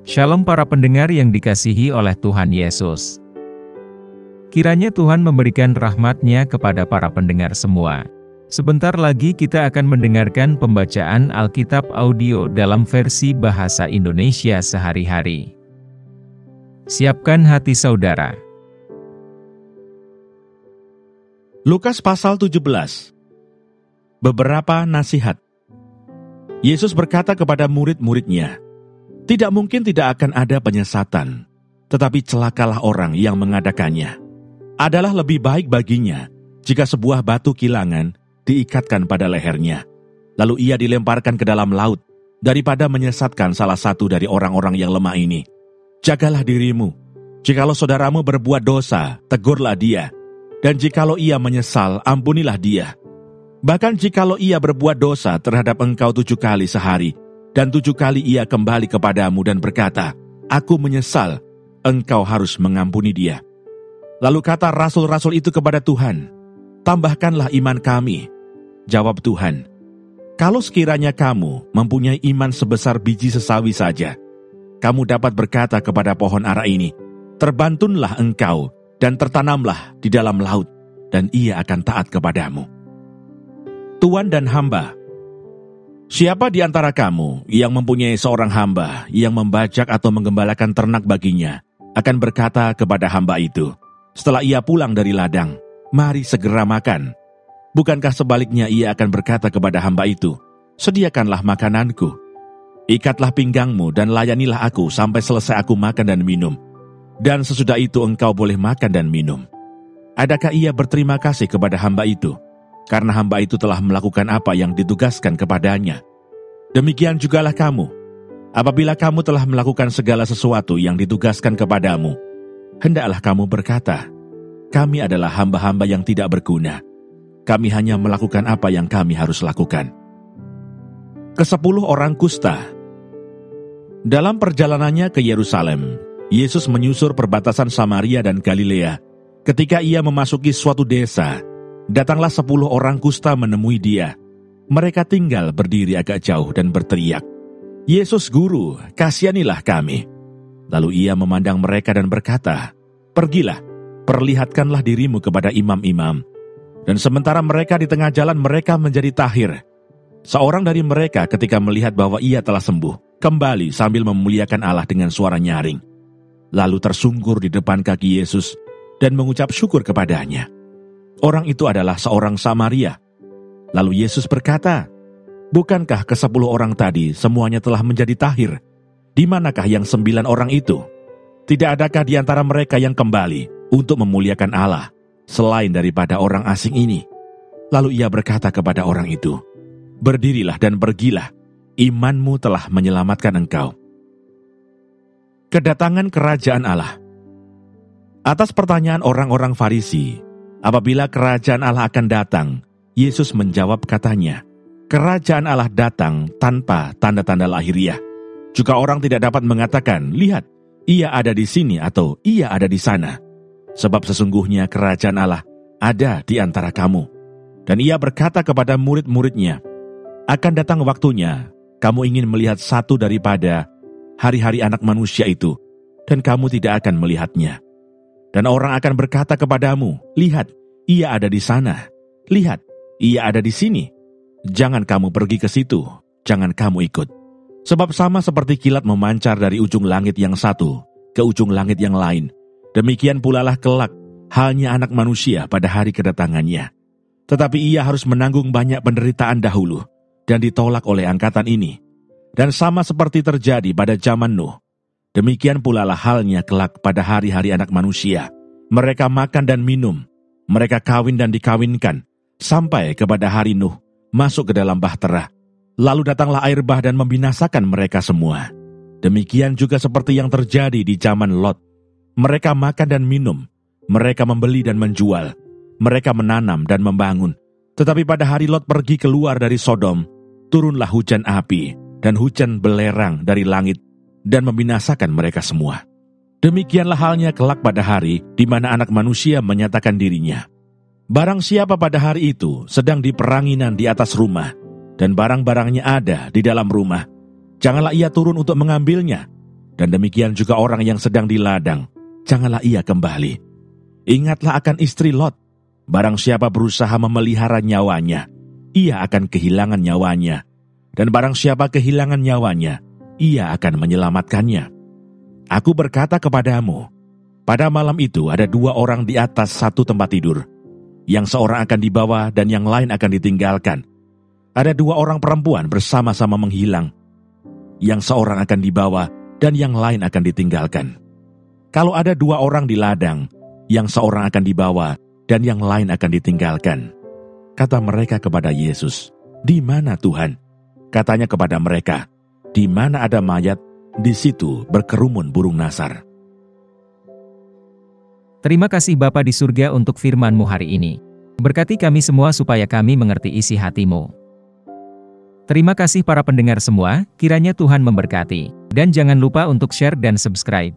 Shalom para pendengar yang dikasihi oleh Tuhan Yesus. Kiranya Tuhan memberikan rahmat-Nya kepada para pendengar semua. Sebentar lagi kita akan mendengarkan pembacaan Alkitab audio dalam versi bahasa Indonesia sehari-hari. Siapkan hati saudara. Lukas pasal 17. Beberapa nasihat. Yesus berkata kepada murid-muridnya, "Tidak mungkin tidak akan ada penyesatan, tetapi celakalah orang yang mengadakannya. Adalah lebih baik baginya jika sebuah batu kilangan diikatkan pada lehernya, lalu ia dilemparkan ke dalam laut, daripada menyesatkan salah satu dari orang-orang yang lemah ini. Jagalah dirimu. Jikalau saudaramu berbuat dosa, tegurlah dia. Dan jikalau ia menyesal, ampunilah dia. Bahkan jikalau ia berbuat dosa terhadap engkau 7 kali sehari, dan 7 kali ia kembali kepadamu dan berkata, 'Aku menyesal,' engkau harus mengampuni dia." Lalu kata rasul-rasul itu kepada Tuhan, "Tambahkanlah iman kami." Jawab Tuhan, "Kalau sekiranya kamu mempunyai iman sebesar biji sesawi saja, kamu dapat berkata kepada pohon ara ini, 'Terbantunlah engkau dan tertanamlah di dalam laut,' dan ia akan taat kepadamu." Tuan dan hamba. Siapa di antara kamu yang mempunyai seorang hamba yang membajak atau menggembalakan ternak baginya, akan berkata kepada hamba itu, setelah ia pulang dari ladang, "Mari segera makan." Bukankah sebaliknya ia akan berkata kepada hamba itu, "Sediakanlah makananku. Ikatlah pinggangmu dan layanilah aku sampai selesai aku makan dan minum. Dan sesudah itu engkau boleh makan dan minum." Adakah ia berterima kasih kepada hamba itu? Karena hamba itu telah melakukan apa yang ditugaskan kepadanya. Demikian jugalah kamu. Apabila kamu telah melakukan segala sesuatu yang ditugaskan kepadamu, hendaklah kamu berkata, "Kami adalah hamba-hamba yang tidak berguna. Kami hanya melakukan apa yang kami harus lakukan." Ke-10 orang kusta. Dalam perjalanannya ke Yerusalem, Yesus menyusur perbatasan Samaria dan Galilea. Ketika ia memasuki suatu desa, datanglah 10 orang kusta menemui dia. Mereka tinggal berdiri agak jauh dan berteriak, "Yesus Guru, kasihanilah kami." Lalu ia memandang mereka dan berkata, "Pergilah, perlihatkanlah dirimu kepada imam-imam." Dan sementara mereka di tengah jalan, mereka menjadi tahir. Seorang dari mereka ketika melihat bahwa ia telah sembuh, kembali sambil memuliakan Allah dengan suara nyaring. Lalu tersungkur di depan kaki Yesus dan mengucap syukur kepadanya. Orang itu adalah seorang Samaria. Lalu Yesus berkata, "Bukankah ke-10 orang tadi semuanya telah menjadi tahir? Di manakah yang 9 orang itu? Tidak adakah di antara mereka yang kembali untuk memuliakan Allah, selain daripada orang asing ini?" Lalu ia berkata kepada orang itu, "Berdirilah dan pergilah, imanmu telah menyelamatkan engkau." Kedatangan kerajaan Allah. Atas pertanyaan orang-orang Farisi, apabila kerajaan Allah akan datang, Yesus menjawab katanya, "Kerajaan Allah datang tanpa tanda-tanda lahiriah. Juga orang tidak dapat mengatakan, 'Lihat, ia ada di sini,' atau 'ia ada di sana.' Sebab sesungguhnya kerajaan Allah ada di antara kamu." Dan ia berkata kepada murid-muridnya, "Akan datang waktunya, kamu ingin melihat satu daripada hari-hari Anak Manusia itu, dan kamu tidak akan melihatnya. Dan orang akan berkata kepadamu, 'Lihat, ia ada di sana. Lihat, ia ada di sini.' Jangan kamu pergi ke situ, jangan kamu ikut. Sebab sama seperti kilat memancar dari ujung langit yang satu ke ujung langit yang lain, demikian pula lah kelak halnya Anak Manusia pada hari kedatangannya. Tetapi ia harus menanggung banyak penderitaan dahulu dan ditolak oleh angkatan ini. Dan sama seperti terjadi pada zaman Nuh, demikian pula lah halnya kelak pada hari-hari Anak Manusia. Mereka makan dan minum, mereka kawin dan dikawinkan, sampai kepada hari Nuh, masuk ke dalam bahtera. Lalu datanglah air bah dan membinasakan mereka semua. Demikian juga seperti yang terjadi di zaman Lot. Mereka makan dan minum, mereka membeli dan menjual, mereka menanam dan membangun. Tetapi pada hari Lot pergi keluar dari Sodom, turunlah hujan api dan hujan belerang dari langit, dan membinasakan mereka semua. Demikianlah halnya kelak pada hari di mana Anak Manusia menyatakan dirinya. Barang siapa pada hari itu sedang di peranginan di atas rumah, dan barang-barangnya ada di dalam rumah, janganlah ia turun untuk mengambilnya. Dan demikian juga orang yang sedang di ladang, janganlah ia kembali. Ingatlah akan istri Lot. Barang siapa berusaha memelihara nyawanya, ia akan kehilangan nyawanya. Dan barang siapa kehilangan nyawanya, ia akan menyelamatkannya. Aku berkata kepadamu, pada malam itu ada 2 orang di atas satu tempat tidur. Yang seorang akan dibawa dan yang lain akan ditinggalkan. Ada 2 orang perempuan bersama-sama menghilang. Yang seorang akan dibawa dan yang lain akan ditinggalkan. Kalau ada 2 orang di ladang, yang seorang akan dibawa dan yang lain akan ditinggalkan. Kata mereka kepada Yesus, "Di mana Tuhan?" Katanya kepada mereka, "Di mana ada mayat, di situ berkerumun burung nasar." Terima kasih Bapa di surga untuk firman-Mu hari ini. Berkati kami semua supaya kami mengerti isi hati-Mu. Terima kasih para pendengar semua, kiranya Tuhan memberkati. Dan jangan lupa untuk share dan subscribe.